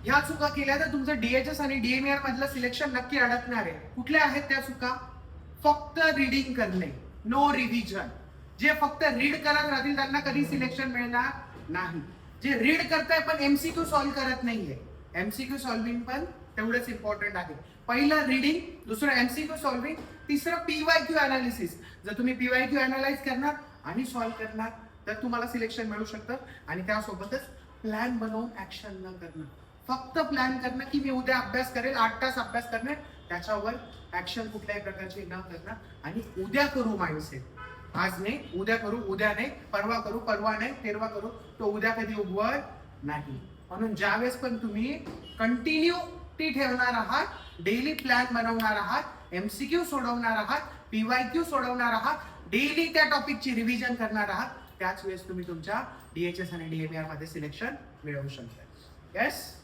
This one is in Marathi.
ह्या चुका केल्या तर तुमचं डीएचएस आणि डीएमआर मधलं सिलेक्शन नक्की अडकणार आहे. कुठल्या आहेत त्या चुका? फक्त रीडिंग करणे, नो रिव्हिजन. जे फक्त रीड करत राहतील त्यांना कधी सिलेक्शन मिळणार नाही. जे रीड करताय पण एमसीक्यू सॉल्व्ह करत नाहीये. एमसीक्यू सॉल्व्हिंग पण तेवढंच इम्पॉर्टंट आहे. पहिलं रीडिंग, दुसरं एमसीक्यू सॉल्व्हिंग, तिसरं पीवायक्यू अनालिसिस. जर तुम्ही पीवायक्यू अनालाइज करणार आणि सॉल्व्ह करणार तर तुम्हाला सिलेक्शन मिळू शकतं. आणि त्यासोबतच प्लॅन बनवून ऍक्शन न करणं. फक्त प्लॅन करणं की मी उद्या अभ्यास करेल, 8 तास अभ्यास करणार, त्याच्यावर ऍक्शन कुठल्याही प्रकारची न करणं आणि उद्या करू माइंडसेट. आज नाही, उद्या करू, उद्या नाही, परवा करू, परवा नाही, तेरवा करू, तो उद्या कधी उगवत नाही. म्हणून ज्यावेळेस पण तुम्ही कंटिन्यूटी ठेवणार आहात, डेली प्लॅन बनवणार आहात, एमसीक्यू सोडवणार आहात, पीवायक्यू सोडवणार आहात, डेली त्या टॉपिकची रिव्हिजन करणार आहात, त्याच वेळेस तुम्ही तुमच्या डीएचएस आणि डीएमआर मध्ये सिलेक्शन मिळवू शकता. येस.